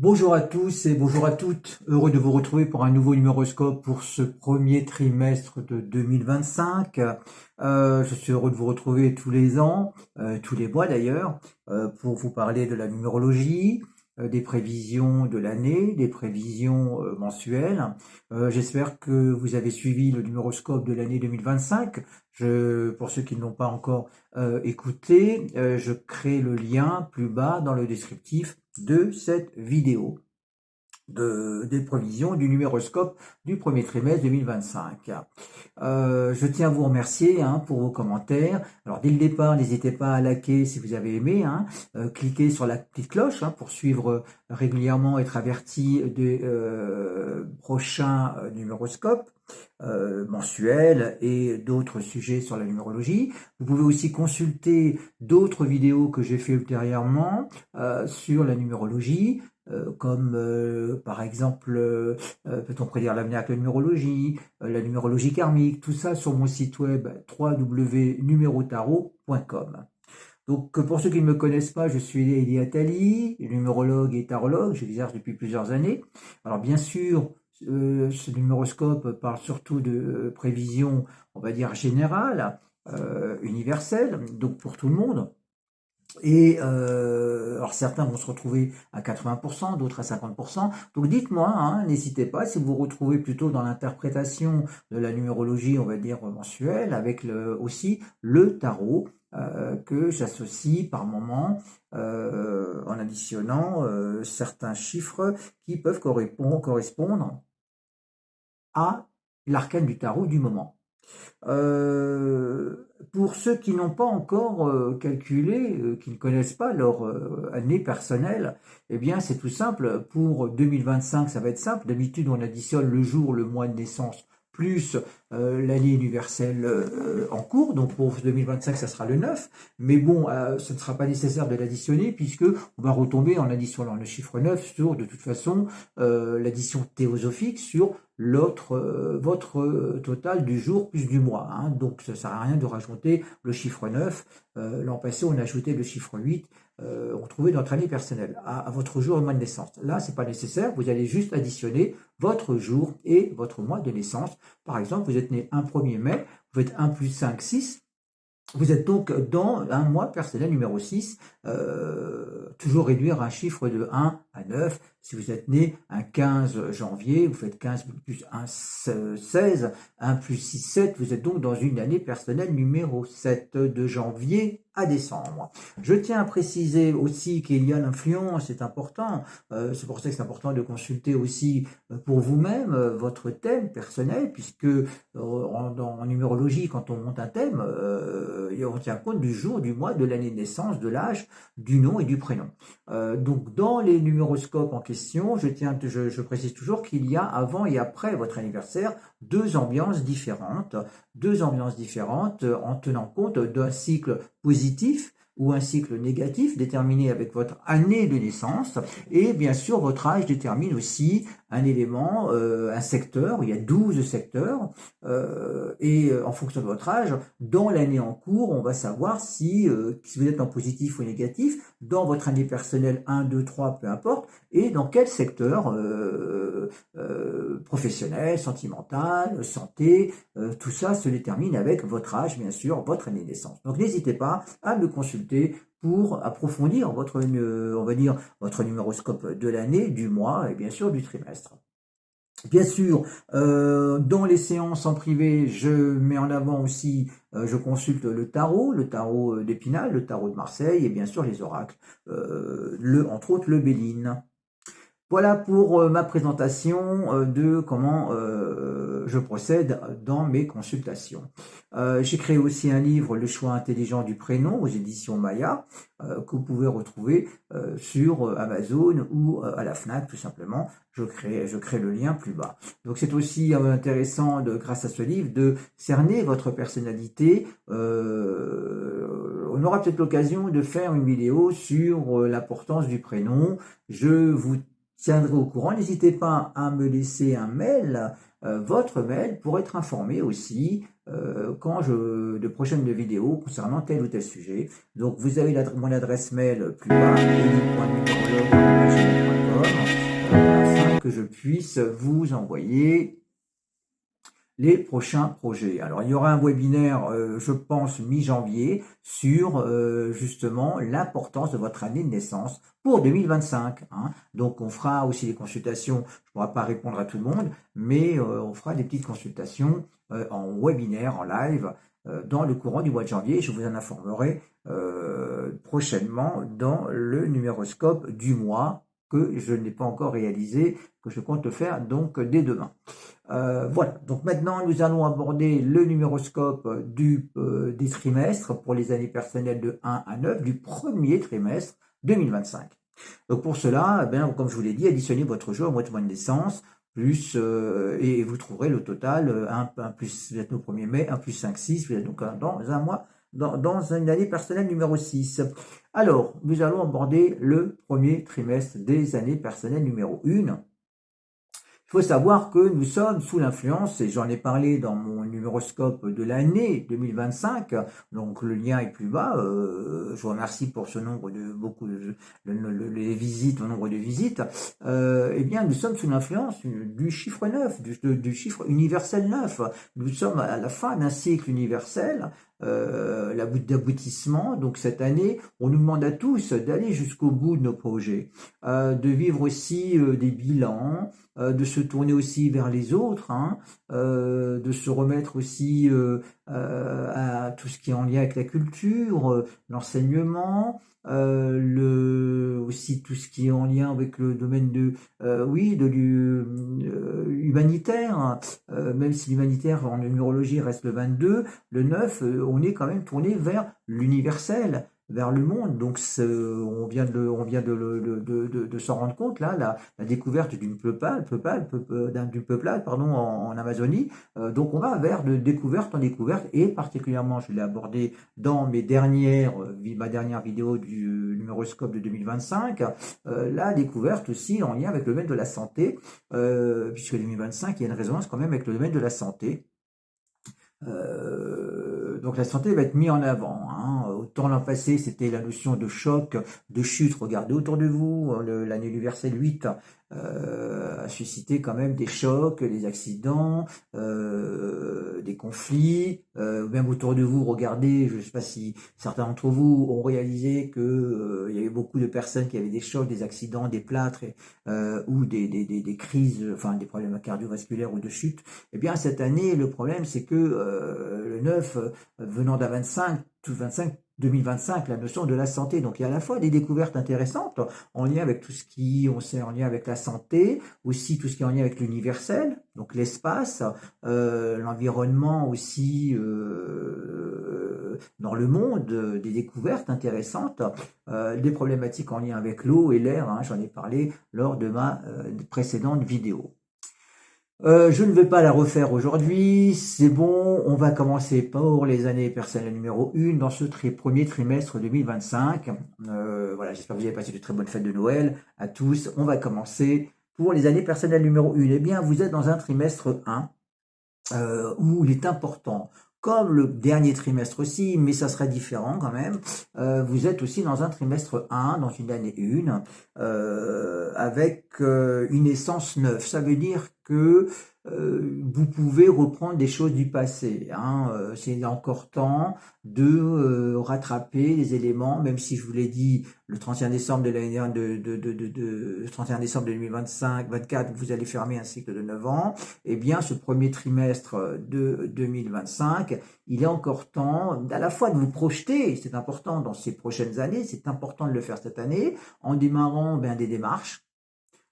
Bonjour à tous et bonjour à toutes. Heureux de vous retrouver pour un nouveau numéroscope pour ce premier trimestre de 2025. Je suis heureux de vous retrouver tous les ans, tous les mois d'ailleurs, pour vous parler de la numérologie, des prévisions de l'année, des prévisions mensuelles. J'espère que vous avez suivi le numéroscope de l'année 2025. Pour ceux qui ne l'ont pas encore écouté, je crée le lien plus bas dans le descriptif de cette vidéo des prévisions du numéroscope du premier trimestre 2025. Je tiens à vous remercier pour vos commentaires. Alors dès le départ, n'hésitez pas à liker si vous avez aimé, cliquez sur la petite cloche pour suivre régulièrement, être averti des prochains numéroscopes mensuels et d'autres sujets sur la numérologie. Vous pouvez aussi consulter d'autres vidéos que j'ai fait ultérieurement sur la numérologie, comme par exemple peut-on prédire l'avenir avec la numérologie karmique, tout ça sur mon site web www.numerotarot.com. Donc pour ceux qui ne me connaissent pas, je suis Elie Attali, numérologue et tarologue, j'exerce depuis plusieurs années. Alors bien sûr, ce numéroscope parle surtout de prévisions, on va dire générales, universelles, donc pour tout le monde. Et alors certains vont se retrouver à 80%, d'autres à 50%. Donc dites-moi, n'hésitez pas, si vous vous retrouvez plutôt dans l'interprétation de la numérologie, on va dire mensuelle, avec aussi le tarot que j'associe par moment en additionnant certains chiffres qui peuvent correspondre à l'arcane du tarot du moment. Pour ceux qui n'ont pas encore calculé, qui ne connaissent pas leur année personnelle, eh bien c'est tout simple. Pour 2025, ça va être simple. D'habitude, on additionne le jour, le mois de naissance, plus l'année universelle en cours. Donc pour 2025, ça sera le 9. Mais bon, ce ne sera pas nécessaire de l'additionner puisque on va retomber en additionnant le chiffre 9 sur, de toute façon, l'addition théosophique sur votre total du jour plus du mois. Donc ça ne sert à rien de rajouter le chiffre 9. L'an passé, on a ajouté le chiffre 8. On trouvait notre année personnelle à votre jour et mois de naissance. Là, c'est pas nécessaire. Vous allez juste additionner votre jour et votre mois de naissance. Par exemple, vous êtes né un 1er mai, vous faites 1 plus 5, 6. Vous êtes donc dans un mois personnel numéro 6, toujours réduire un chiffre de 1 à 9. Si vous êtes né un 15 janvier, vous faites 15 plus 1, 16, 1 plus 6, 7. Vous êtes donc dans une année personnelle numéro 7, de janvier à décembre. Je tiens à préciser aussi qu'il y a l'influence, c'est important. C'est pour ça que c'est important de consulter aussi pour vous-même votre thème personnel, puisque en numérologie, quand on monte un thème, on tient compte du jour, du mois, de l'année de naissance, de l'âge, du nom et du prénom. Donc dans les numéroscopes en question, je précise toujours qu'il y a avant et après votre anniversaire deux ambiances différentes en tenant compte d'un cycle positif ou un cycle négatif déterminé avec votre année de naissance, et bien sûr votre âge détermine aussi un élément, un secteur. Il y a 12 secteurs, et en fonction de votre âge, dans l'année en cours, on va savoir si vous êtes en positif ou négatif, dans votre année personnelle 1, 2, 3, peu importe, et dans quel secteur professionnel, sentimental, santé, tout ça se détermine avec votre âge, bien sûr, votre année de naissance. Donc n'hésitez pas à me consulter pour approfondir votre numéroscope de l'année, du mois et bien sûr du trimestre. Bien sûr, dans les séances en privé, je mets en avant aussi, je consulte le tarot d'Épinal, le tarot de Marseille et bien sûr les oracles, entre autres le Béline. Voilà pour ma présentation de comment je procède dans mes consultations. J'ai créé aussi un livre, Le choix intelligent du prénom, aux éditions Maya, que vous pouvez retrouver sur Amazon ou à la FNAC tout simplement. Je crée le lien plus bas. Donc c'est aussi intéressant, grâce à ce livre, de cerner votre personnalité. On aura peut-être l'occasion de faire une vidéo sur l'importance du prénom. Je vous tiendrai au courant. N'hésitez pas à me laisser un mail, votre mail, pour être informé aussi de prochaines vidéos concernant tel ou tel sujet. Donc vous avez mon adresse mail plus bas, eli.numerologue@gmail.com, afin que je puisse vous envoyer les prochains projets. Alors, il y aura un webinaire, je pense, mi-janvier, sur justement l'importance de votre année de naissance pour 2025. Hein. Donc, on fera aussi des consultations. Je ne pourrai pas répondre à tout le monde, mais on fera des petites consultations en webinaire, en live, dans le courant du mois de janvier. Je vous en informerai prochainement dans le numéroscope du mois que je n'ai pas encore réalisé, que je compte le faire donc dès demain. Voilà, donc maintenant nous allons aborder le numéroscope des trimestres pour les années personnelles de 1 à 9 du premier trimestre 2025. Donc pour cela, comme je vous l'ai dit, additionnez votre jour, votre mois de naissance, plus, et vous trouverez le total, 1 plus, vous êtes au 1er mai, 1 plus 5, 6, vous êtes donc dans un mois, dans une année personnelle numéro 6. Alors, nous allons aborder le premier trimestre des années personnelles numéro 1. Il faut savoir que nous sommes sous l'influence, et j'en ai parlé dans mon numéroscope de l'année 2025, donc le lien est plus bas, je vous remercie pour ce nombre de, les visites, le nombre de visites, eh bien nous sommes sous l'influence du chiffre 9, du chiffre universel 9, nous sommes à la fin d'un cycle universel, d'aboutissement. Donc cette année, on nous demande à tous d'aller jusqu'au bout de nos projets, de vivre aussi des bilans, de se tourner aussi vers les autres, hein, de se remettre aussi à tout ce qui est en lien avec la culture, l'enseignement, aussi tout ce qui est en lien avec le domaine humanitaire, hein. Même si l'humanitaire en numérologie reste le 22, le 9, on est quand même tourné vers l'universel, vers le monde. Donc on vient de s'en rendre compte là, la découverte d'une peuplade en Amazonie. Donc on va vers de découverte en découverte, et particulièrement, je l'ai abordé dans ma dernière vidéo du numéroscope de 2025, la découverte aussi en lien avec le domaine de la santé, puisque 2025, il y a une résonance quand même avec le domaine de la santé. Donc la santé va être mise en avant. Hein. Autant l'an passé, c'était la notion de choc, de chute. Regardez autour de vous, l'année universelle 8 a suscité quand même des chocs, des accidents, des conflits. Même autour de vous, regardez, je ne sais pas si certains d'entre vous ont réalisé que il y avait beaucoup de personnes qui avaient des chocs, des accidents, des plâtres ou des crises, enfin des problèmes cardiovasculaires ou de chute. Eh bien cette année, le problème c'est que le 9 venant d'un 2025, la notion de la santé. Donc il y a à la fois des découvertes intéressantes en lien avec tout ce qui on sait en lien avec la santé, aussi tout ce qui est en lien avec l'universel, donc l'espace, l'environnement aussi dans le monde, des découvertes intéressantes, des problématiques en lien avec l'eau et l'air, hein, j'en ai parlé lors de ma précédente vidéo. Je ne vais pas la refaire aujourd'hui, c'est bon, on va commencer pour les années personnelles numéro 1 dans ce premier trimestre 2025. Voilà, j'espère que vous avez passé de très bonnes fêtes de Noël à tous. On va commencer pour les années personnelles numéro 1. Eh bien, vous êtes dans un trimestre 1 où il est important, comme le dernier trimestre aussi, mais ça sera différent quand même, vous êtes aussi dans un trimestre 1, dans une année 1, avec une essence neuve. Ça veut dire que vous pouvez reprendre des choses du passé. Hein. C'est encore temps de rattraper les éléments, même si je vous l'ai dit, le 31 décembre de l'année 31 décembre 2024, vous allez fermer un cycle de 9 ans. Eh bien, ce premier trimestre de 2025, il est encore temps à la fois de vous projeter, c'est important dans ces prochaines années, c'est important de le faire cette année, en démarrant des démarches,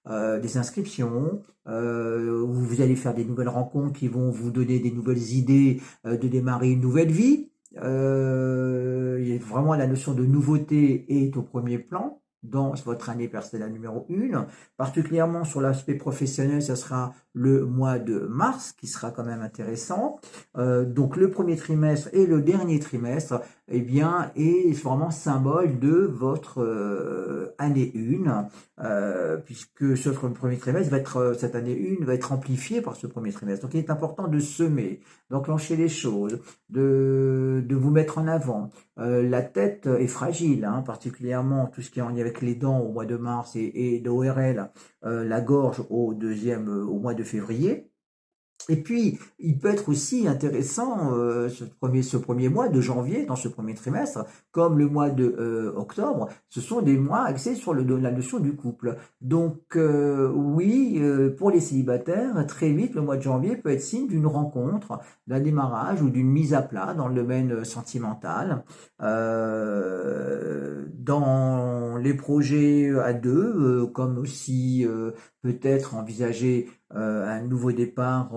des inscriptions, où vous allez faire des nouvelles rencontres qui vont vous donner des nouvelles idées de démarrer une nouvelle vie. Vraiment la notion de nouveauté est au premier plan dans votre année personnelle numéro 1, particulièrement sur l'aspect professionnel, ça sera le mois de mars qui sera quand même intéressant. Donc le premier trimestre et le dernier trimestre eh bien, est vraiment symbole de votre année 1, puisque ce premier trimestre va être, cette année 1 va être amplifiée par ce premier trimestre. Donc il est important de semer, d'enclencher les choses, de vous mettre en avant. La tête est fragile, hein, particulièrement tout ce qui est en lien avec les dents au mois de mars et d'ORL, la gorge au mois de février. Et puis, il peut être aussi intéressant ce premier mois de janvier, dans ce premier trimestre, comme le mois de octobre, ce sont des mois axés sur la notion du couple. Donc oui, pour les célibataires, très vite, le mois de janvier peut être signe d'une rencontre, d'un démarrage ou d'une mise à plat dans le domaine sentimental. Dans les projets à deux, comme aussi peut-être envisager un nouveau départ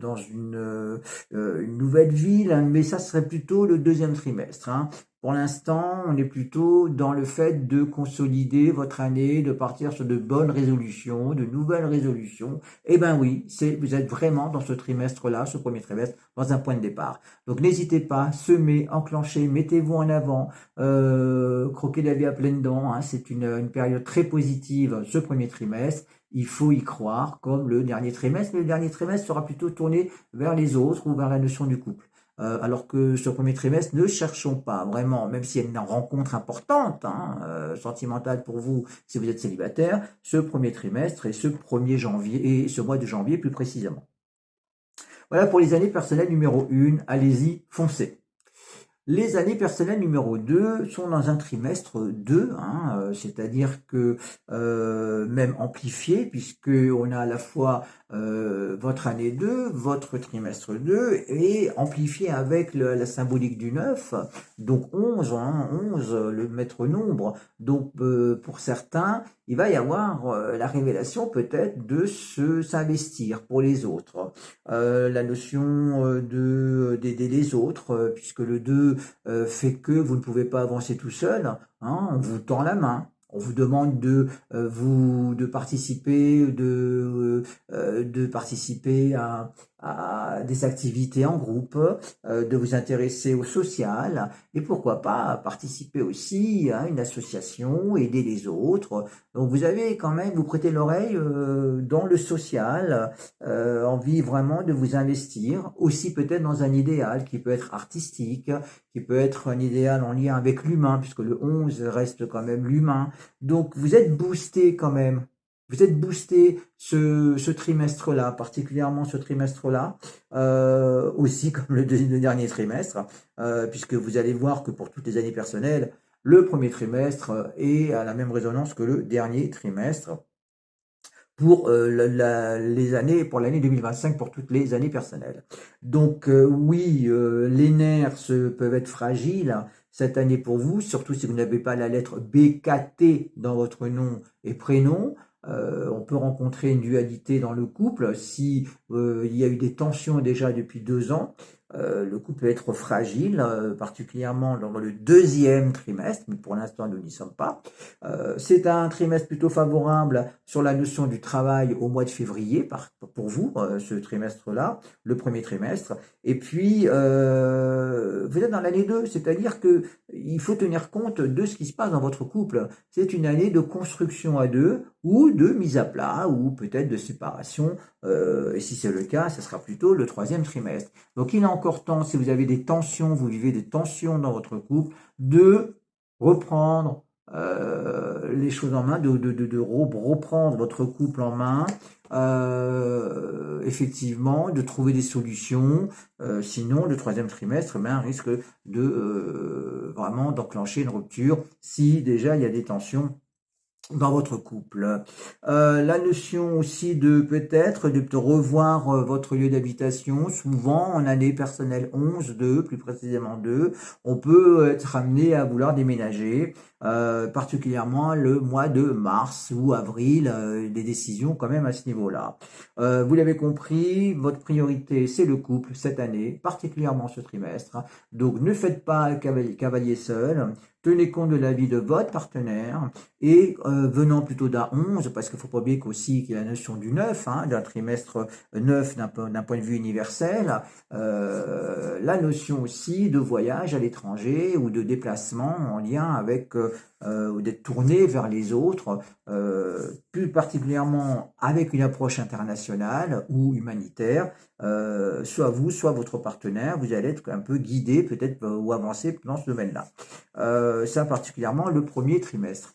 dans une nouvelle ville, hein, mais ça serait plutôt le deuxième trimestre, hein. Pour l'instant, on est plutôt dans le fait de consolider votre année, de partir sur de bonnes résolutions, de nouvelles résolutions. Eh ben oui, vous êtes vraiment dans ce trimestre-là, ce premier trimestre, dans un point de départ. Donc n'hésitez pas, semez, enclenchez, mettez-vous en avant, croquez la vie à pleines dents, hein, c'est une période très positive, ce premier trimestre. Il faut y croire, comme le dernier trimestre, mais le dernier trimestre sera plutôt tourné vers les autres ou vers la notion du couple. Alors que ce premier trimestre, ne cherchons pas vraiment, même s'il y a une rencontre importante, hein, sentimentale pour vous si vous êtes célibataire, ce premier trimestre et ce 1er janvier, et ce mois de janvier plus précisément. Voilà pour les années personnelles numéro 1, allez-y, foncez. Les années personnelles numéro 2 sont dans un trimestre 2, hein, c'est-à-dire que même amplifié, puisqu'on a à la fois votre année 2, votre trimestre 2, et amplifié avec la symbolique du 9, donc 11, hein, 11, le maître nombre. Donc pour certains, il va y avoir la révélation peut-être de s'investir pour les autres. La notion d'aider les autres, puisque le 2 fait que vous ne pouvez pas avancer tout seul, hein, on vous tend la main. On vous demande de participer, de participer à des activités en groupe, de vous intéresser au social, et pourquoi pas participer aussi à une association, aider les autres. Donc vous avez quand même, vous prêtez l'oreille dans le social, envie vraiment de vous investir, aussi peut-être dans un idéal qui peut être artistique, qui peut être un idéal en lien avec l'humain, puisque le 11 reste quand même l'humain. Donc vous êtes boosté quand même. Vous êtes boosté ce trimestre-là, particulièrement ce trimestre-là, aussi comme le dernier trimestre, puisque vous allez voir que pour toutes les années personnelles, le premier trimestre est à la même résonance que le dernier trimestre pour pour l'année 2025, pour toutes les années personnelles. Donc oui, les nerfs peuvent être fragiles cette année pour vous, surtout si vous n'avez pas la lettre BKT dans votre nom et prénom. On peut rencontrer une dualité dans le couple si il y a eu des tensions déjà depuis 2 ans. Le couple peut être fragile, particulièrement dans le deuxième trimestre, mais pour l'instant nous n'y sommes pas. C'est un trimestre plutôt favorable sur la notion du travail au mois de février, pour vous, ce trimestre-là, le premier trimestre. Et puis, vous êtes dans l'année 2, c'est-à-dire que il faut tenir compte de ce qui se passe dans votre couple. C'est une année de construction à deux, ou de mise à plat, ou peut-être de séparation, et si c'est le cas, ce sera plutôt le 3e trimestre. Donc il est encore temps, si vous avez des tensions, vous vivez des tensions dans votre couple, de reprendre les choses en main, de reprendre votre couple en main, effectivement, de trouver des solutions. Sinon, le 3e trimestre risque de vraiment d'enclencher une rupture si déjà il y a des tensions dans votre couple. La notion aussi de peut-être de revoir votre lieu d'habitation, souvent en année personnelle 11, 2, plus précisément 2, on peut être amené à vouloir déménager, particulièrement le mois de mars ou avril, des décisions quand même à ce niveau-là. Vous l'avez compris, votre priorité c'est le couple cette année, particulièrement ce trimestre, donc ne faites pas cavalier seul. tenez compte de l'avis de votre partenaire et venant plutôt d'un 11, parce qu'il ne faut pas oublier qu'aussi qu'il y a la notion du 9, hein, d'un trimestre 9 d'un point de vue universel, la notion aussi de voyage à l'étranger ou de déplacement en lien avec ou d'être tourné vers les autres, plus particulièrement avec une approche internationale ou humanitaire, soit vous, soit votre partenaire, vous allez être un peu guidé peut-être ou avancer dans ce domaine-là. Ça particulièrement le premier trimestre.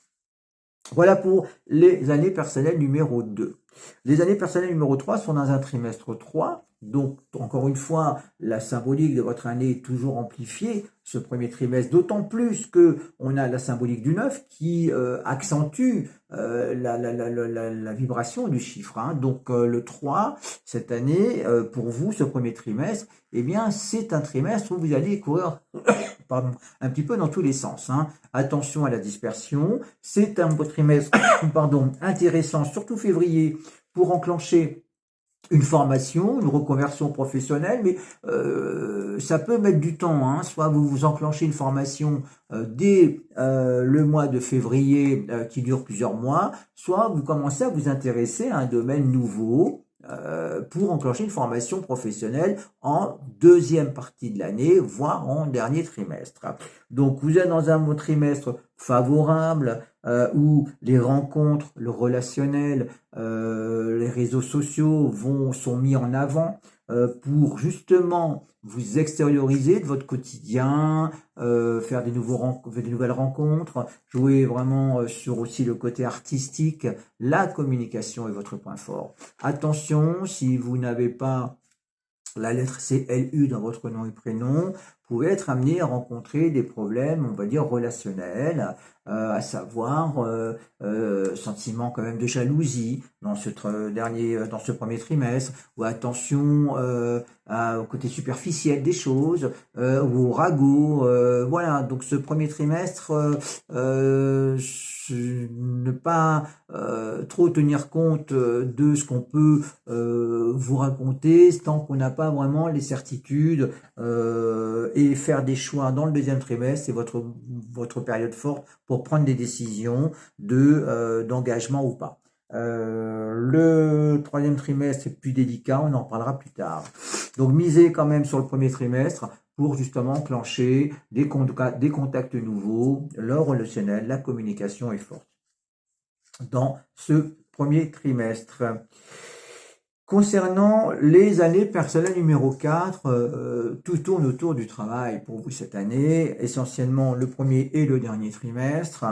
Voilà pour les années personnelles numéro 2. Les années personnelles numéro 3 sont dans un trimestre 3. Donc, encore une fois, la symbolique de votre année est toujours amplifiée, ce premier trimestre, d'autant plus que on a la symbolique du 9 qui accentue la vibration du chiffre. Hein. Donc, le 3, cette année, pour vous, ce premier trimestre, eh bien, c'est un trimestre où vous allez courir pardon, un petit peu dans tous les sens. Hein. Attention à la dispersion. C'est un trimestre pardon, intéressant, surtout février, pour enclencher une formation, une reconversion professionnelle, mais ça peut mettre du temps. Hein. Soit vous enclenchez une formation dès le mois de février qui dure plusieurs mois, soit vous commencez à vous intéresser à un domaine nouveau pour enclencher une formation professionnelle en deuxième partie de l'année, voire en dernier trimestre. Donc vous êtes dans un trimestre favorable où les rencontres, le relationnel, les réseaux sociaux sont mis en avant pour justement vous extérioriser de votre quotidien, faire des nouvelles rencontres, jouer vraiment sur aussi le côté artistique. La communication est votre point fort. Attention, si vous n'avez pas la lettre CLU dans votre nom et prénom, vous pouvez être amené à rencontrer des problèmes, on va dire, relationnels, à savoir sentiment quand même de jalousie dans ce premier trimestre, ou attention au côté superficiel des choses, ou au ragot, voilà. Donc ce premier trimestre, ne pas trop tenir compte de ce qu'on peut vous raconter tant qu'on n'a pas vraiment les certitudes et faire des choix dans le deuxième trimestre, c'est votre période forte pour prendre des décisions d'engagement ou pas. Le troisième trimestre est plus délicat, on en parlera plus tard. Donc misez quand même sur le premier trimestre pour justement enclencher des contacts nouveaux, le relationnel, la communication est forte dans ce premier trimestre. Concernant les années personnelles numéro 4, tout tourne autour du travail pour vous cette année, essentiellement le premier et le dernier trimestre,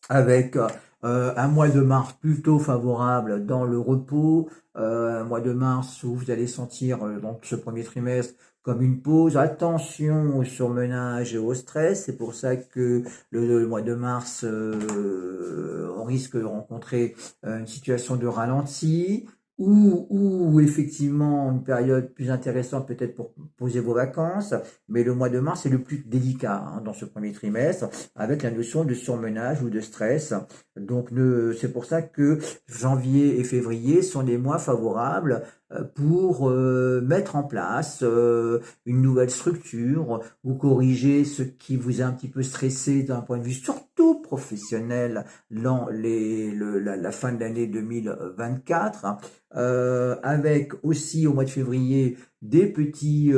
avec un mois de mars plutôt favorable dans le repos, un mois de mars où vous allez sentir donc ce premier trimestre comme une pause. Attention au surmenage et au stress, c'est pour ça que le mois de mars, on risque de rencontrer une situation de ralenti, ou effectivement une période plus intéressante peut-être pour poser vos vacances, mais le mois de mars est le plus délicat hein, dans ce premier trimestre, avec la notion de surmenage ou de stress. Donc c'est pour ça que janvier et février sont des mois favorables pour mettre en place une nouvelle structure ou corriger ce qui vous a un petit peu stressé d'un point de vue surtout professionnel dans la fin de l'année 2024, avec aussi au mois de février des petits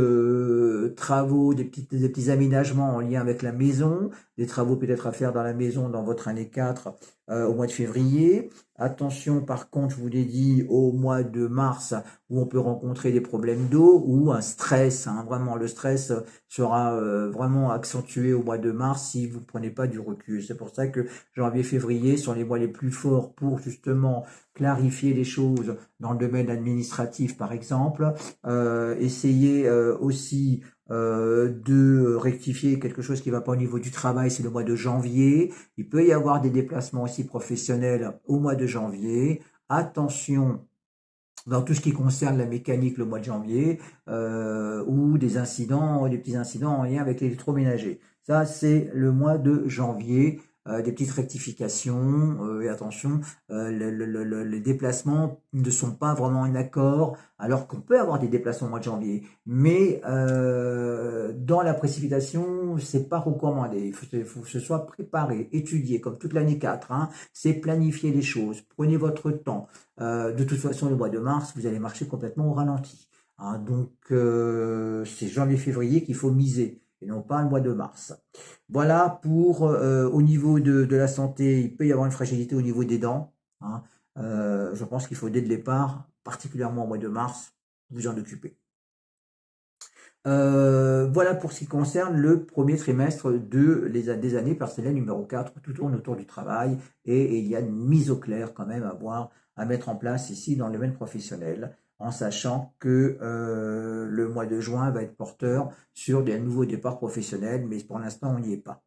travaux, des petits aménagements en lien avec la maison, des travaux peut-être à faire dans la maison dans votre année 4 au mois de février. Attention par contre, je vous l'ai dit, au mois de mars où on peut rencontrer des problèmes d'eau ou un stress, hein, vraiment le stress sera vraiment accentué au mois de mars si vous ne prenez pas du recul. C'est pour ça que janvier-février sont les mois les plus forts pour justement clarifier les choses dans le domaine administratif par exemple, essayer aussi de rectifier quelque chose qui ne va pas au niveau du travail, c'est le mois de janvier. Il peut y avoir des déplacements aussi professionnels au mois de janvier. Attention dans tout ce qui concerne la mécanique le mois de janvier, ou des petits incidents en lien avec l'électroménager. Ça, c'est le mois de janvier. Des petites rectifications, et attention, les déplacements ne sont pas vraiment en accord, alors qu'on peut avoir des déplacements au mois de janvier. Mais dans la précipitation, c'est pas recommandé. Il faut que ce soit préparé, étudié, comme toute l'année 4. Hein. C'est planifier les choses. Prenez votre temps. De toute façon, le mois de mars, vous allez marcher complètement au ralenti. Hein. Donc, c'est janvier-février qu'il faut miser, et non pas le mois de mars. Voilà pour au niveau de la santé, il peut y avoir une fragilité au niveau des dents. Hein. Je pense qu'il faut dès le départ, particulièrement au mois de mars, vous en occuper. Voilà pour ce qui concerne le premier trimestre des années personnelles numéro 4. Tout tourne autour du travail et il y a une mise au clair quand même à mettre en place ici dans le domaine professionnel, en sachant que le mois de juin va être porteur sur des nouveaux départs professionnels, mais pour l'instant on n'y est pas.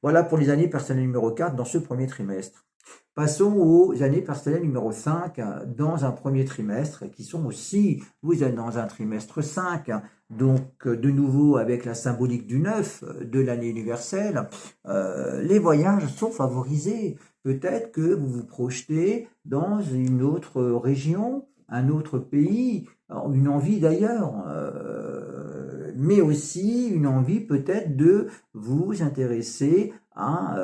Voilà pour les années personnelles numéro 4 dans ce premier trimestre. Passons aux années personnelles numéro 5 dans un premier trimestre, qui sont aussi, vous êtes dans un trimestre 5, donc de nouveau avec la symbolique du 9 de l'année universelle, les voyages sont favorisés. Peut-être que vous vous projetez dans une autre région, un autre pays, une envie d'ailleurs, mais aussi une envie peut-être de vous intéresser à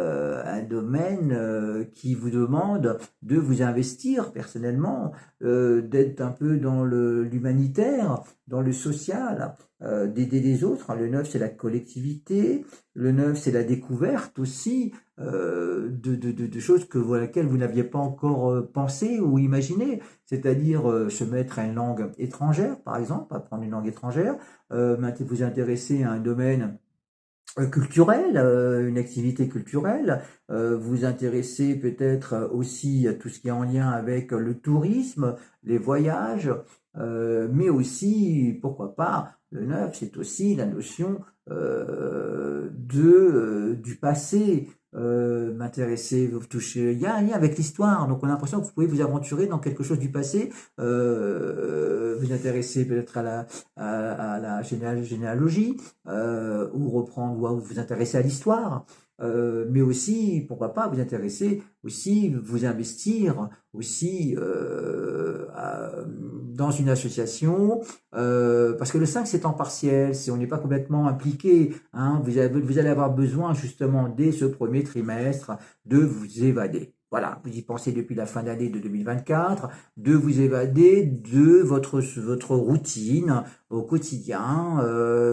un domaine qui vous demande de vous investir personnellement, d'être un peu dans l'humanitaire, dans le social, d'aider les autres. Le 9, c'est la collectivité. Le 9, c'est la découverte aussi de choses à laquelles vous n'aviez pas encore pensé ou imaginé. C'est-à-dire se mettre à une langue étrangère, par exemple, apprendre une langue étrangère, vous intéresser à un domaine culturel, une activité culturelle, vous intéressez peut-être aussi à tout ce qui est en lien avec le tourisme, les voyages, mais aussi, pourquoi pas, le 9, c'est aussi la notion du passé, m'intéresser, vous toucher, il y a un lien avec l'histoire, donc on a l'impression que vous pouvez vous aventurer dans quelque chose du passé, vous intéresser peut-être à la généalogie, ou reprendre, ou vous intéresser à l'histoire, mais aussi, pourquoi pas, vous intéresser aussi, vous investir aussi dans une association, parce que le 5 c'est temps partiel, si on n'est pas complètement impliqué, hein, vous allez avoir besoin justement dès ce premier trimestre de vous évader. Voilà, vous y pensez depuis la fin d'année de 2024, de vous évader de votre routine au quotidien,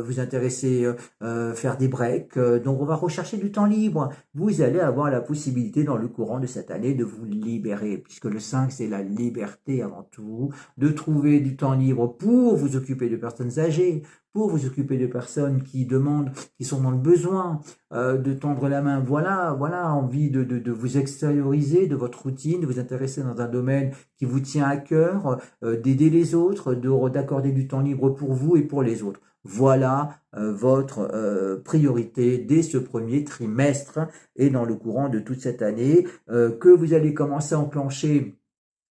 vous intéresser, faire des breaks, donc on va rechercher du temps libre. Vous allez avoir la possibilité dans le courant de cette année de vous libérer, puisque le 5 c'est la liberté avant tout, de trouver du temps libre pour vous occuper de personnes âgées, pour vous occuper de personnes qui sont dans le besoin, de tendre la main. Voilà, envie de vous extérioriser de votre routine, de vous intéresser dans un domaine qui vous tient à cœur, d'aider les autres, d'accorder du temps libre pour vous et pour les autres. Voilà votre priorité dès ce premier trimestre et dans le courant de toute cette année, que vous allez commencer à enclencher,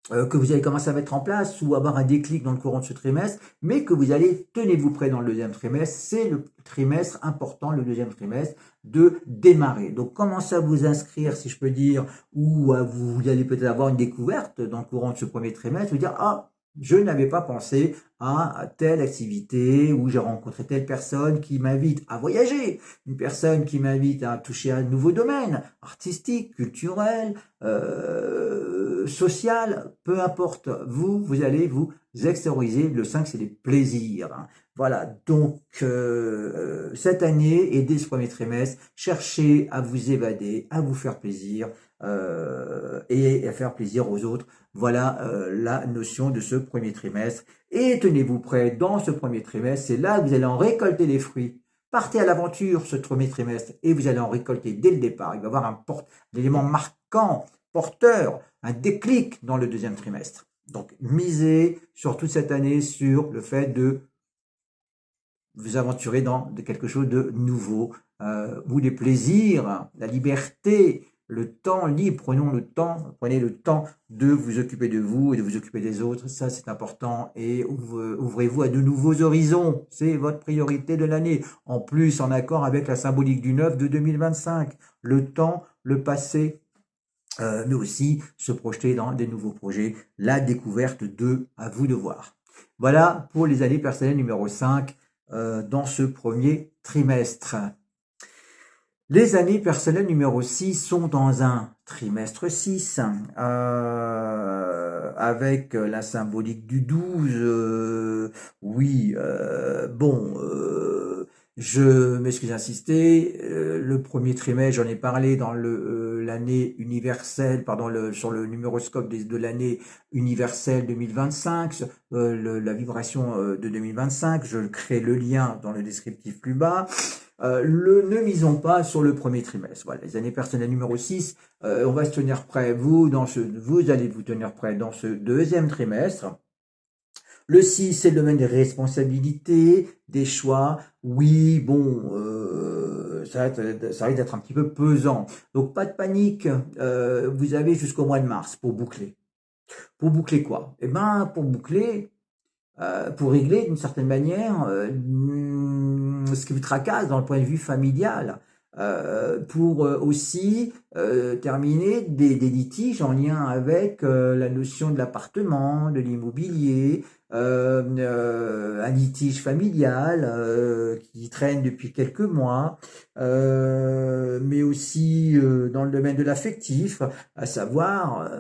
que vous allez commencer à mettre en place ou avoir un déclic dans le courant de ce trimestre, mais que vous allez, tenez-vous prêt dans le deuxième trimestre, c'est le trimestre important, le deuxième trimestre, de démarrer. Donc commencez à vous inscrire, si je peux dire, ou vous allez peut-être avoir une découverte dans le courant de ce premier trimestre, vous dire, ah, je n'avais pas pensé à telle activité où j'ai rencontré telle personne qui m'invite à voyager, une personne qui m'invite à toucher un nouveau domaine, artistique, culturel, social, peu importe. Vous allez vous extérioriser. Le 5, c'est des plaisirs. Voilà, donc cette année et dès ce premier trimestre, cherchez à vous évader, à vous faire plaisir et à faire plaisir aux autres. Voilà la notion de ce premier trimestre. Et tenez-vous prêts, dans ce premier trimestre, c'est là que vous allez en récolter les fruits. Partez à l'aventure ce premier trimestre et vous allez en récolter dès le départ. Il va y avoir un élément marquant, porteur, un déclic dans le deuxième trimestre. Donc, misez sur toute cette année sur le fait de vous aventurer dans quelque chose de nouveau, où les plaisirs, la liberté, le temps libre, prenez le temps de vous occuper de vous et de vous occuper des autres, ça c'est important, et ouvrez-vous à de nouveaux horizons, c'est votre priorité de l'année, en plus en accord avec la symbolique du 9 de 2025, le temps, le passé, mais aussi se projeter dans des nouveaux projets, la découverte à vous de voir. Voilà pour les années personnelles numéro 5 dans ce premier trimestre. Les années personnelles numéro 6 sont dans un trimestre 6, avec la symbolique du 12. Oui, bon, je m'excuse d'insister, le premier trimestre, j'en ai parlé dans l'année universelle, pardon, sur le numéroscope de l'année universelle 2025, la vibration de 2025, je crée le lien dans le descriptif plus bas. Ne misons pas sur le premier trimestre. Voilà, les années personnelles numéro 6, on va se tenir prêt, vous allez vous tenir prêt dans ce deuxième trimestre. Le 6, c'est le domaine des responsabilités, des choix. Oui, bon, ça risque d'être un petit peu pesant. Donc pas de panique, vous avez jusqu'au mois de mars pour boucler. Pour boucler quoi? Eh ben, pour boucler, pour régler d'une certaine manière ce qui vous tracasse dans le point de vue familial, pour aussi terminer des litiges en lien avec la notion de l'appartement, de l'immobilier, un litige familial qui traîne depuis quelques mois, mais aussi dans le domaine de l'affectif, à savoir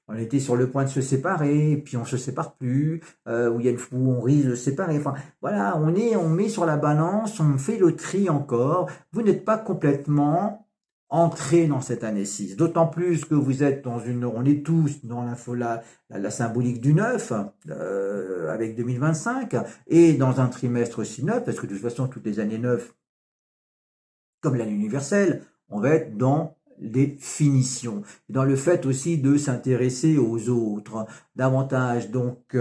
on était sur le point de se séparer, puis on se sépare plus, où on risque de se séparer. Enfin, voilà, on met sur la balance, on fait le tri encore. Vous n'êtes pas complètement entré dans cette année 6. D'autant plus que vous êtes on est tous dans la symbolique du 9, avec 2025, et dans un trimestre aussi 9, parce que de toute façon, toutes les années 9, comme l'année universelle, on va être dans les finitions, dans le fait aussi de s'intéresser aux autres davantage. Donc,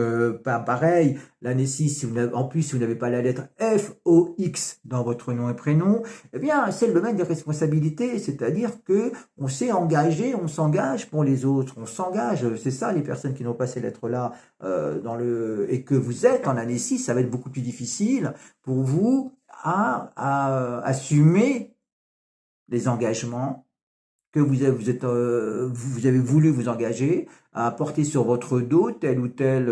pas pareil, l'année 6, si vous n'avez pas la lettre F-O-X dans votre nom et prénom, eh bien, c'est le domaine des responsabilités, c'est-à-dire que on s'est engagé, on s'engage pour les autres, on s'engage, c'est ça les personnes qui n'ont pas ces lettres-là, et que vous êtes en année 6, ça va être beaucoup plus difficile pour vous à assumer les engagements que vous avez voulu vous engager, à porter sur votre dos telle ou telle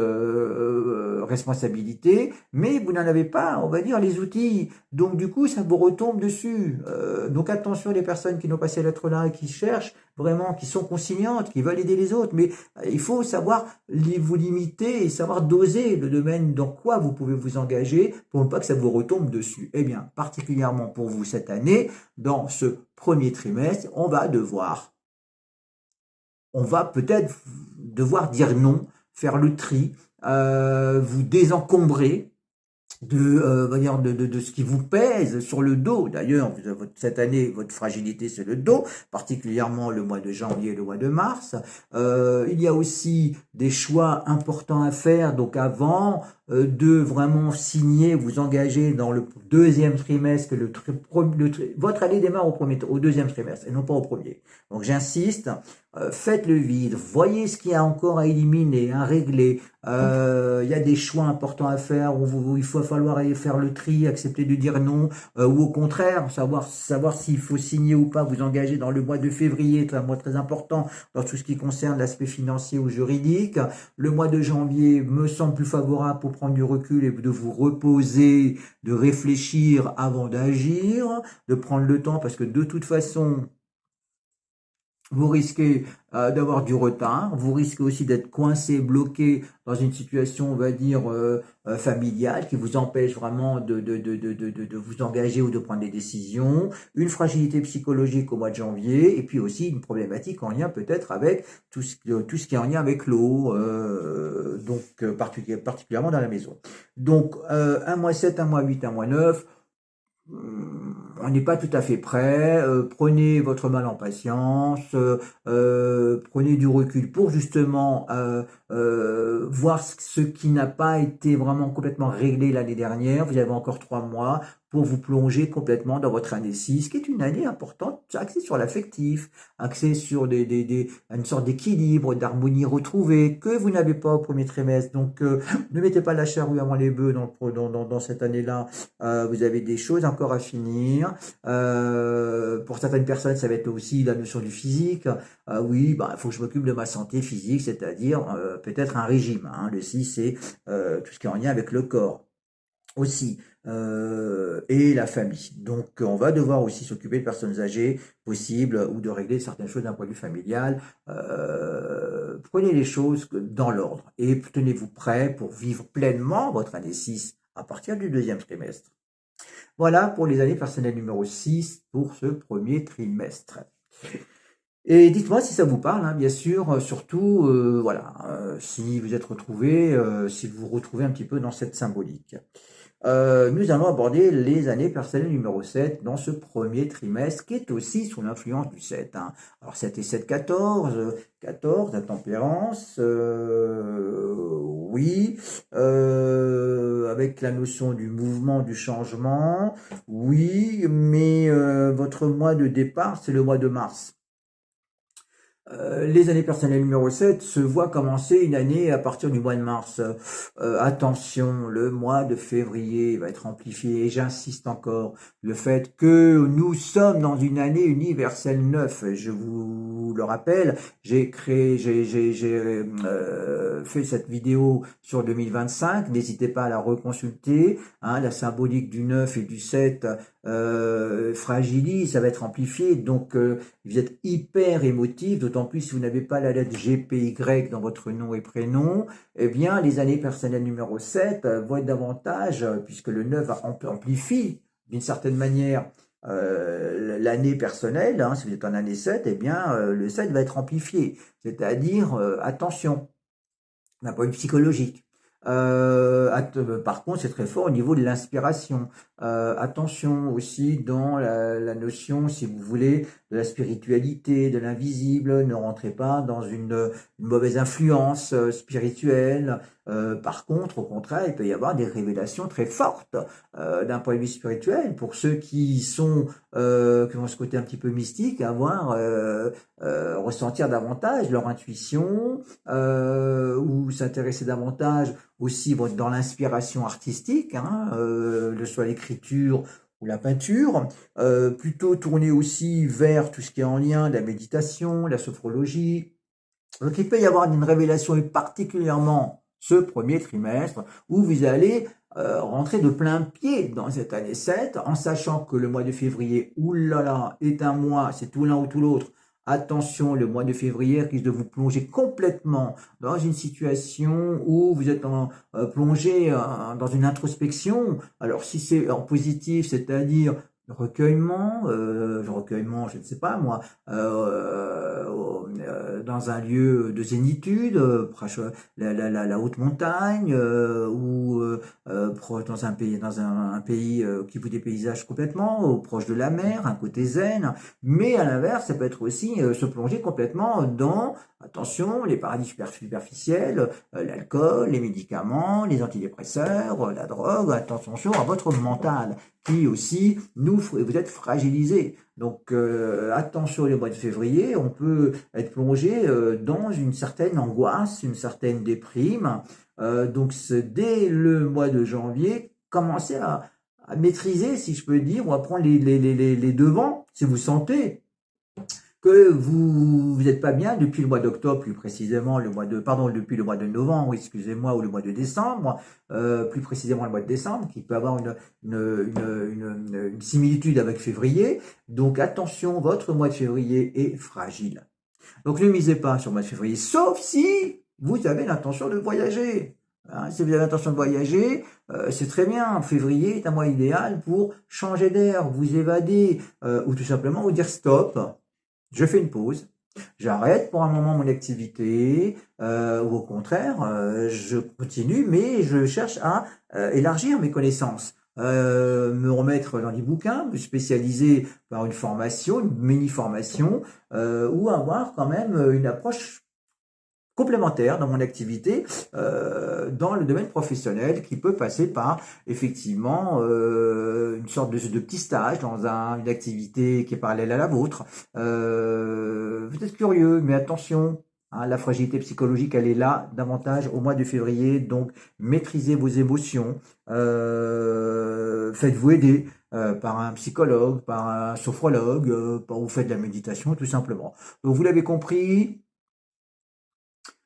responsabilité, mais vous n'en avez pas, on va dire, les outils. Donc du coup, ça vous retombe dessus. Donc attention les personnes qui n'ont pas ces lettres-là, qui cherchent vraiment, qui sont consignantes, qui veulent aider les autres, mais il faut savoir vous limiter et savoir doser le domaine dans quoi vous pouvez vous engager pour ne pas que ça vous retombe dessus. Eh bien, particulièrement pour vous cette année, dans ce premier trimestre, on va peut-être devoir dire non, faire le tri, vous désencombrer de ce qui vous pèse sur le dos. D'ailleurs, cette année, votre fragilité, c'est le dos, particulièrement le mois de janvier et le mois de mars. Il y a aussi des choix importants à faire, donc avant de vraiment signer, vous engager dans le deuxième trimestre, votre année démarre au deuxième trimestre, et non pas au premier. Donc j'insiste, faites le vide, voyez ce qu'il y a encore à éliminer, à régler. Il y a des choix importants à faire où il va falloir aller faire le tri, accepter de dire non, ou au contraire, savoir s'il faut signer ou pas, vous engager dans le mois de février, c'est un mois très important dans tout ce qui concerne l'aspect financier ou juridique. Le mois de janvier me semble plus favorable pour prendre du recul et de vous reposer, de réfléchir avant d'agir, de prendre le temps, parce que de toute façon, vous risquez d'avoir du retard, vous risquez aussi d'être coincé, bloqué dans une situation, on va dire, familiale qui vous empêche vraiment de vous engager ou de prendre des décisions, une fragilité psychologique au mois de janvier, et puis aussi une problématique en lien peut-être avec tout ce qui est en lien avec l'eau, particulièrement dans la maison. Donc, un mois 7, un mois 8, un mois 9, on n'est pas tout à fait prêt, prenez votre mal en patience, prenez du recul pour justement voir ce qui n'a pas été vraiment complètement réglé l'année dernière. Vous avez encore 3 mois pour vous plonger complètement dans votre année 6, qui est une année importante, axée sur l'affectif, axée sur une sorte d'équilibre, d'harmonie retrouvée, que vous n'avez pas au premier trimestre. Donc, ne mettez pas la charrue avant les bœufs dans cette année-là. Vous avez des choses encore à finir. Pour certaines personnes, ça va être aussi la notion du physique. Oui, il faut que je m'occupe de ma santé physique, c'est-à-dire peut-être un régime. Le 6, c'est tout ce qui est en lien avec le corps. aussi, et la famille. Donc on va devoir aussi s'occuper de personnes âgées possibles ou de régler certaines choses d'un point de vue familial. Prenez les choses dans l'ordre et tenez-vous prêt pour vivre pleinement votre année 6 à partir du deuxième trimestre. Voilà pour les années personnelles numéro 6 pour ce premier trimestre. Et dites-moi si ça vous parle, hein, bien sûr, surtout, voilà, si vous êtes retrouvé, si vous vous retrouvez un petit peu dans cette symbolique. Nous allons aborder les années personnelles numéro 7 dans ce premier trimestre qui est aussi sous l'influence du 7. Hein. Alors 7 et 7, 14, 14, la tempérance, oui, avec la notion du mouvement, du changement, oui, mais votre mois de départ, c'est le mois de mars. Les années personnelles numéro 7 se voient commencer une année à partir du mois de mars. Attention, le mois de février va être amplifié et j'insiste encore, le fait que nous sommes dans une année universelle 9. Je vous le rappelle, j'ai fait cette vidéo sur 2025, n'hésitez pas à la reconsulter, hein, la symbolique du 9 et du 7 fragilise, ça va être amplifié, donc vous êtes hyper émotif, d'autant plus si vous n'avez pas la lettre GPY dans votre nom et prénom, eh bien les années personnelles numéro 7 vont être davantage, puisque le 9 amplifie d'une certaine manière l'année personnelle, hein, si vous êtes en année 7, eh bien le 7 va être amplifié, c'est-à-dire attention, d'un point de vue psychologique. Par contre, c'est très fort au niveau de l'inspiration. Attention aussi dans la notion, si vous voulez, de la spiritualité, de l'invisible. Ne rentrez pas dans une mauvaise influence spirituelle. Par contre, au contraire, il peut y avoir des révélations très fortes d'un point de vue spirituel pour ceux qui ont ce côté un petit peu mystique, ressentir davantage leur intuition ou s'intéresser davantage aussi dans l'inspiration artistique, hein, soit l'écriture ou la peinture, plutôt tourné aussi vers tout ce qui est en lien, la méditation, la sophrologie. Donc il peut y avoir une révélation, et particulièrement ce premier trimestre, où vous allez rentrer de plein pied dans cette année 7, en sachant que le mois de février, oulala, est un mois, c'est tout l'un ou tout l'autre. Attention, le mois de février risque de vous plonger complètement dans une situation où vous êtes plongé dans une introspection. Alors si c'est en positif, c'est-à-dire recueillement, je ne sais pas moi, dans un lieu de zénitude, proche la haute montagne, ou dans un pays qui vous dépaysage complètement, proche de la mer, un côté zen. Mais à l'inverse, ça peut être aussi se plonger complètement dans, attention, les paradis superficiels, l'alcool, les médicaments, les antidépresseurs, la drogue. Attention à votre mental qui aussi, vous êtes fragilisé. Donc attention, le mois de février, on peut être plongé dans une certaine angoisse, une certaine déprime. Donc dès le mois de janvier, commencez à maîtriser, si je peux dire, ou à prendre les devants, si vous sentez que vous n'êtes pas bien depuis le mois d'octobre, plus précisément depuis le mois de novembre, excusez-moi, ou le mois de décembre, plus précisément le mois de décembre, qui peut avoir une similitude avec février. Donc attention, votre mois de février est fragile. Donc ne misez pas sur le mois de février, sauf si vous avez l'intention de voyager. Hein, si vous avez l'intention de voyager, c'est très bien. Février est un mois idéal pour changer d'air, vous évader, ou tout simplement vous dire stop. Je fais une pause, j'arrête pour un moment mon activité, ou au contraire, je continue, mais je cherche à élargir mes connaissances, me remettre dans des bouquins, me spécialiser par une formation, une mini-formation, ou avoir quand même une approche complémentaire dans mon activité, dans le domaine professionnel, qui peut passer par effectivement une sorte de petit stage dans une activité qui est parallèle à la vôtre. Vous êtes curieux, mais attention, hein, la fragilité psychologique, elle est là davantage au mois de février, donc maîtrisez vos émotions, faites-vous aider par un psychologue, par un sophrologue, vous faites de la méditation tout simplement. Donc vous l'avez compris,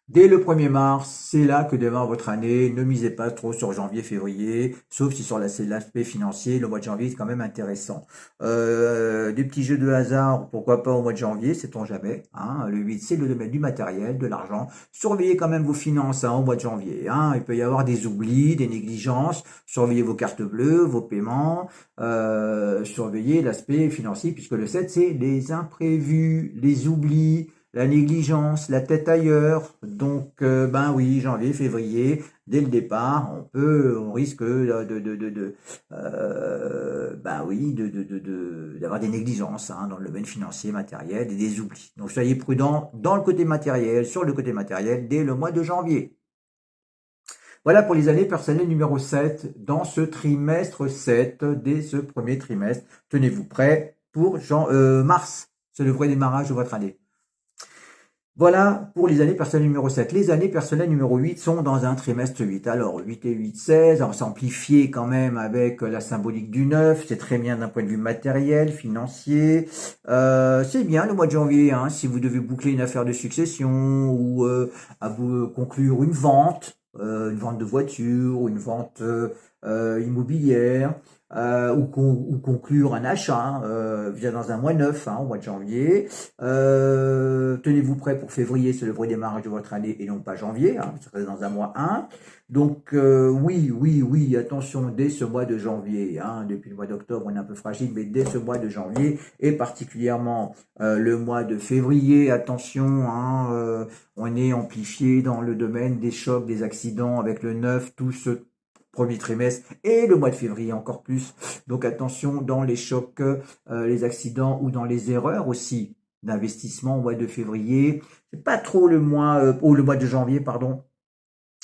Dès le 1er mars, c'est là que démarre votre année. Ne misez pas trop sur janvier, février, sauf si sur c'est l'aspect financier, le mois de janvier est quand même intéressant. Des petits jeux de hasard, pourquoi pas au mois de janvier, sait-on jamais. Hein. Le 8, c'est le domaine du matériel, de l'argent. Surveillez quand même vos finances au mois de janvier. Hein. Il peut y avoir des oublis, des négligences. Surveillez vos cartes bleues, vos paiements. Surveillez l'aspect financier, puisque le 7, c'est les imprévus, les oublis, la négligence, la tête ailleurs. Donc, ben oui, janvier, février, dès le départ, on risque ben oui, d'avoir des négligences hein, dans le domaine financier, matériel et des oublis. Donc, soyez prudents dans le côté matériel, sur le côté matériel, dès le mois de janvier. Voilà pour les années personnelles numéro 7 dans ce trimestre 7, dès ce premier trimestre. Tenez-vous prêts pour mars, c'est le vrai démarrage de votre année. Voilà pour les années personnelles numéro 7. Les années personnelles numéro 8 sont dans un trimestre 8. Alors 8 et 8, 16, on s'amplifie quand même avec la symbolique du 9. C'est très bien d'un point de vue matériel, financier. C'est bien le mois de janvier, hein, si vous devez boucler une affaire de succession ou à vous conclure une vente de voiture, ou une vente immobilière. Ou conclure un achat via dans un mois 9, au mois de janvier. Tenez-vous prêts pour février, c'est le vrai démarrage de votre année et non pas janvier, vous serez dans un mois 1. Donc oui, attention, dès ce mois de janvier, depuis le mois d'octobre on est un peu fragile, mais dès ce mois de janvier, et particulièrement le mois de février, attention, on est amplifié dans le domaine des chocs, des accidents avec le 9, tout ce premier trimestre et le mois de février encore plus. Donc attention dans les chocs, les accidents ou dans les erreurs aussi d'investissement au mois de février. C'est pas trop le mois, le mois de janvier, pardon.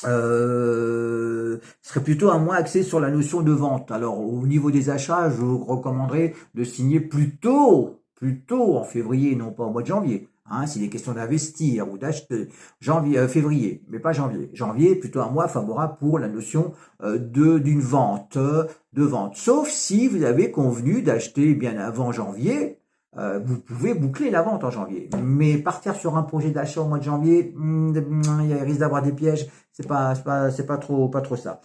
Ce serait plutôt un mois axé sur la notion de vente. Alors au niveau des achats, je vous recommanderais de signer plutôt en février, non pas au mois de janvier. S'il est question d'investir ou d'acheter février, mais pas janvier. Janvier, plutôt un mois favorable pour la notion d'une vente, de vente. Sauf si vous avez convenu d'acheter bien avant janvier, vous pouvez boucler la vente en janvier. Mais partir sur un projet d'achat au mois de janvier, il risque d'avoir des pièges. C'est pas trop ça.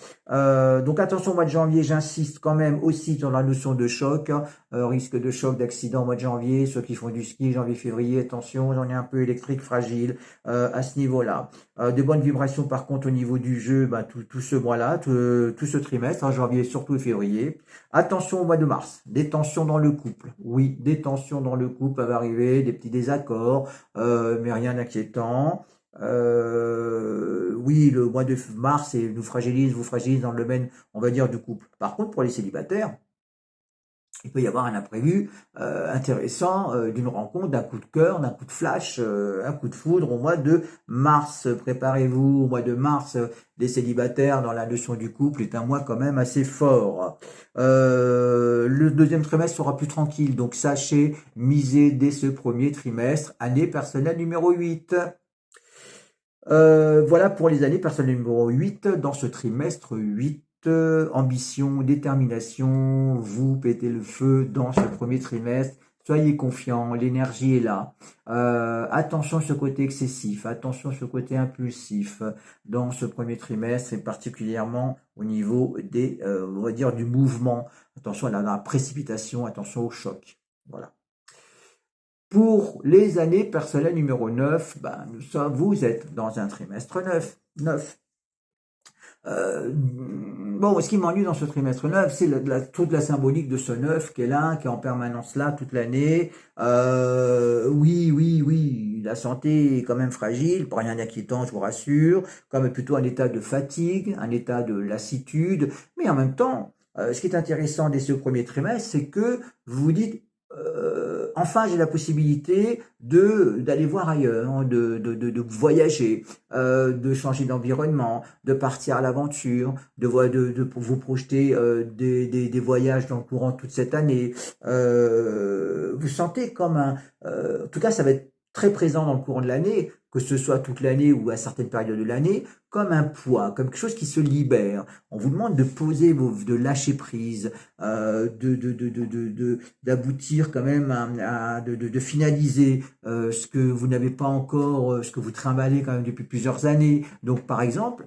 Donc attention au mois de janvier, j'insiste quand même aussi sur la notion de choc, risque de choc, d'accident au mois de janvier. Ceux qui font du ski, janvier, février, attention, j'en ai un peu électrique, fragile à ce niveau-là. De bonnes vibrations par contre au niveau du jeu, tout ce mois-là, tout ce trimestre, janvier surtout et février. Attention au mois de mars, des tensions dans le couple. Oui, des tensions dans le couple peuvent arriver, des petits désaccords, mais rien d'inquiétant. Oui, le mois de mars vous fragilise dans le domaine, on va dire, du couple. Par contre, pour les célibataires, il peut y avoir un imprévu intéressant d'une rencontre, d'un coup de cœur, d'un coup de flash, un coup de foudre au mois de mars. Préparez-vous au mois de mars, les célibataires dans la notion du couple est un mois quand même assez fort. Le deuxième trimestre sera plus tranquille, donc sachez miser dès ce premier trimestre, année personnelle numéro 8. Voilà pour les années personnelles numéro 8 dans ce trimestre 8. Ambition, détermination, vous pétez le feu dans ce premier trimestre. Soyez confiants, l'énergie est là. Attention sur ce côté excessif, attention sur ce côté impulsif dans ce premier trimestre et particulièrement au niveau des, on va dire, du mouvement. Attention à la précipitation, attention au choc. Voilà. Pour les années personnelles numéro 9, vous êtes dans un trimestre 9. Bon, ce qui m'ennuie dans ce trimestre 9, c'est toute la symbolique de ce 9 qui est là, qui est en permanence là toute l'année. Oui, la santé est quand même fragile, pas rien d'inquiétant, je vous rassure, comme plutôt un état de fatigue, un état de lassitude, mais en même temps, ce qui est intéressant dès ce premier trimestre, c'est que vous vous dites, enfin, j'ai la possibilité d'aller voir ailleurs, de voyager, de changer d'environnement, de partir à l'aventure, de vous projeter des voyages dans le courant de toute cette année. Vous sentez comme en tout cas, ça va être très présent dans le courant de l'année, que ce soit toute l'année ou à certaines périodes de l'année, comme un poids, comme quelque chose qui se libère. On vous demande de poser, de lâcher prise, d'aboutir quand même de finaliser ce que vous n'avez pas encore, ce que vous trimballez quand même depuis plusieurs années. Donc par exemple,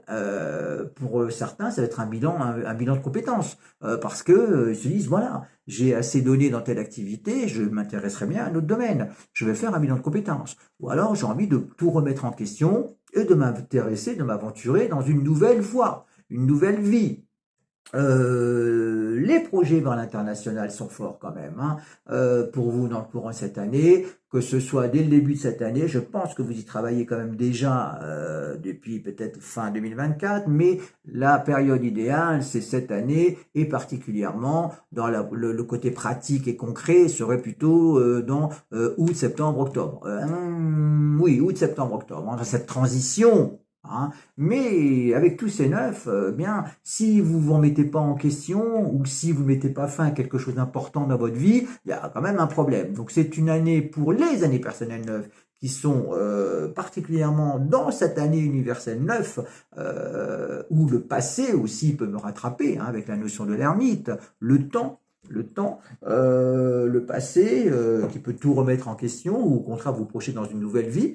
pour certains, ça va être un bilan de compétences, parce que ils se disent voilà, j'ai assez donné dans telle activité, je m'intéresserai bien à un autre domaine, je vais faire un bilan de compétences. Ou alors j'ai envie de tout remettre en question et de m'intéresser, de m'aventurer dans une nouvelle voie, une nouvelle vie. Les projets vers l'international sont forts quand même, hein, pour vous dans le courant de cette année, que ce soit dès le début de cette année. Je pense que vous y travaillez quand même déjà depuis peut-être fin 2024, mais la période idéale, c'est cette année, et particulièrement dans le côté pratique et concret serait plutôt dans août, septembre, octobre. Oui, août, septembre, octobre, hein, dans cette transition. Hein. Mais avec tous ces neufs, bien, si vous vous remettez pas en question ou si vous mettez pas fin à quelque chose d'important dans votre vie, il y a quand même un problème. Donc c'est une année pour les années personnelles neuves qui sont particulièrement dans cette année universelle neuve, où le passé aussi peut me rattraper, hein, avec la notion de l'ermite, le passé qui peut tout remettre en question ou au contraire vous projeter dans une nouvelle vie.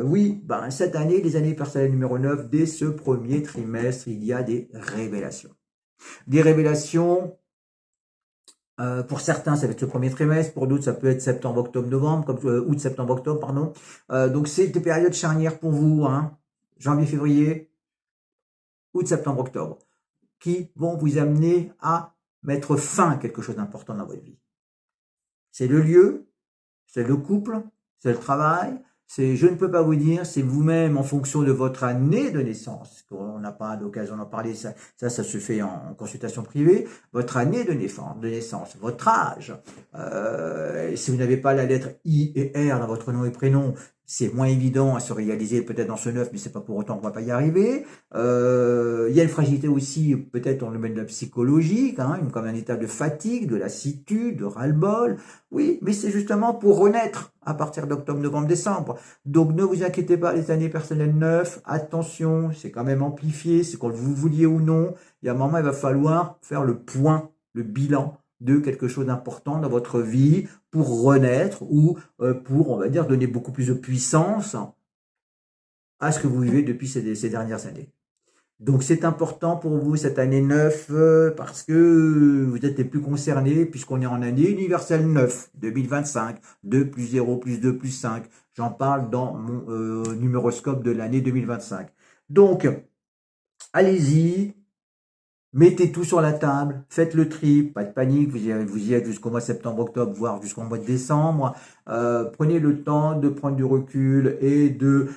Oui, ben, cette année, les années personnelles numéro 9, dès ce premier trimestre, il y a des révélations. Des révélations, pour certains, ça va être ce premier trimestre, pour d'autres, ça peut être septembre, octobre, novembre, comme août, septembre, octobre, pardon. Donc c'est des périodes charnières pour vous, hein, janvier, février, août, septembre, octobre, qui vont vous amener à mettre fin à quelque chose d'important dans votre vie. C'est le lieu, c'est le couple, c'est le travail, c'est, je ne peux pas vous dire, c'est vous-même en fonction de votre année de naissance. On n'a pas l'occasion d'en parler, ça se fait en consultation privée. Votre année de naissance, votre âge. Si vous n'avez pas la lettre I et R dans votre nom et prénom, c'est moins évident à se réaliser peut-être dans ce 9, mais c'est pas pour autant qu'on va pas y arriver. Il y a une fragilité aussi, peut-être dans le domaine de la psychologie, hein, comme un état de fatigue, de lassitude, de ras-le-bol. Oui, mais c'est justement pour renaître à partir d'octobre, novembre, décembre. Donc ne vous inquiétez pas, les années personnelles 9, attention, c'est quand même amplifié, c'est qu'on vous vouliez ou non. Il y a un moment, il va falloir faire le point, le bilan de quelque chose d'important dans votre vie pour renaître ou pour, on va dire, donner beaucoup plus de puissance à ce que vous vivez depuis ces dernières années. Donc c'est important pour vous cette année 9 parce que vous êtes les plus concernés puisqu'on est en année universelle 9, 2025, 2 plus 0 plus 2 plus 5. J'en parle dans mon numéroscope de l'année 2025. Donc, allez-y. Mettez tout sur la table, faites le tri, pas de panique, vous y êtes jusqu'au mois de septembre, octobre, voire jusqu'au mois de décembre. Prenez le temps de prendre du recul et de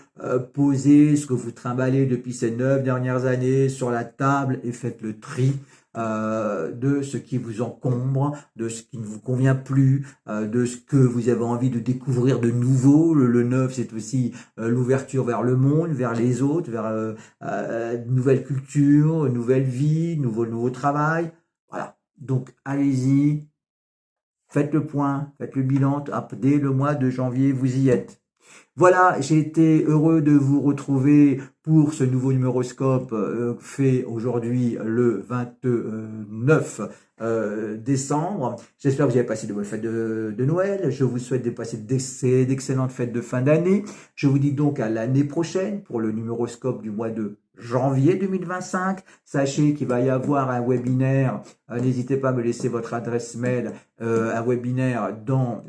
poser ce que vous trimballez depuis ces 9 dernières années sur la table et faites le tri de ce qui vous encombre, de ce qui ne vous convient plus, de ce que vous avez envie de découvrir de nouveau. Le 9, c'est aussi l'ouverture vers le monde, vers les autres, vers une nouvelle culture, une nouvelle vie, nouveau travail. Voilà. Donc, allez-y, faites le point, faites le bilan. Dès le mois de janvier, vous y êtes. Voilà, j'ai été heureux de vous retrouver pour ce nouveau numéroscope fait aujourd'hui le 29 décembre. J'espère que vous avez passé de bonnes fêtes de Noël. Je vous souhaite de passer d'excellentes fêtes de fin d'année. Je vous dis donc à l'année prochaine pour le numéroscope du mois de janvier 2025. Sachez qu'il va y avoir un webinaire. N'hésitez pas à me laisser votre adresse mail. Un webinaire dans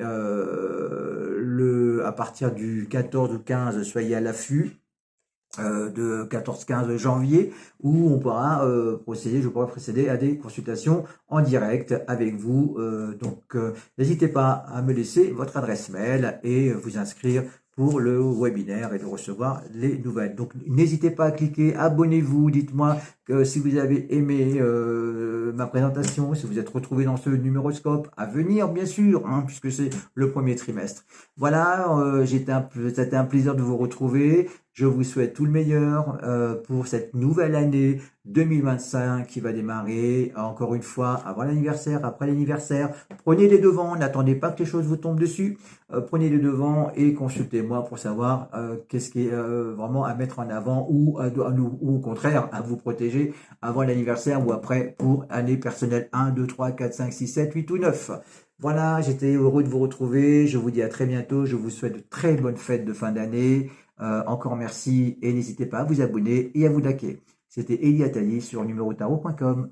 à partir du 14 ou 15, soyez à l'affût. De 14-15 janvier où on pourra je pourrai procéder à des consultations en direct avec vous. Donc n'hésitez pas à me laisser votre adresse mail et vous inscrire pour le webinaire et de recevoir les nouvelles. Donc n'hésitez pas à cliquer, abonnez-vous, dites-moi que si vous avez aimé ma présentation, si vous êtes retrouvé dans ce numéroscope à venir, bien sûr, hein, puisque c'est le premier trimestre. Voilà, c'était un plaisir de vous retrouver. Je vous souhaite tout le meilleur pour cette nouvelle année 2025 qui va démarrer. Encore une fois, avant l'anniversaire, après l'anniversaire. Prenez les devants, n'attendez pas que les choses vous tombent dessus. Prenez les devants et consultez-moi pour savoir qu'est-ce qui est vraiment à mettre en avant ou au contraire à vous protéger avant l'anniversaire ou après pour année personnelle 1, 2, 3, 4, 5, 6, 7, 8 ou 9. Voilà, j'étais heureux de vous retrouver. Je vous dis à très bientôt. Je vous souhaite de très bonnes fêtes de fin d'année. Encore merci et n'hésitez pas à vous abonner et à vous liker. C'était Elie Attali sur numérotarot.com.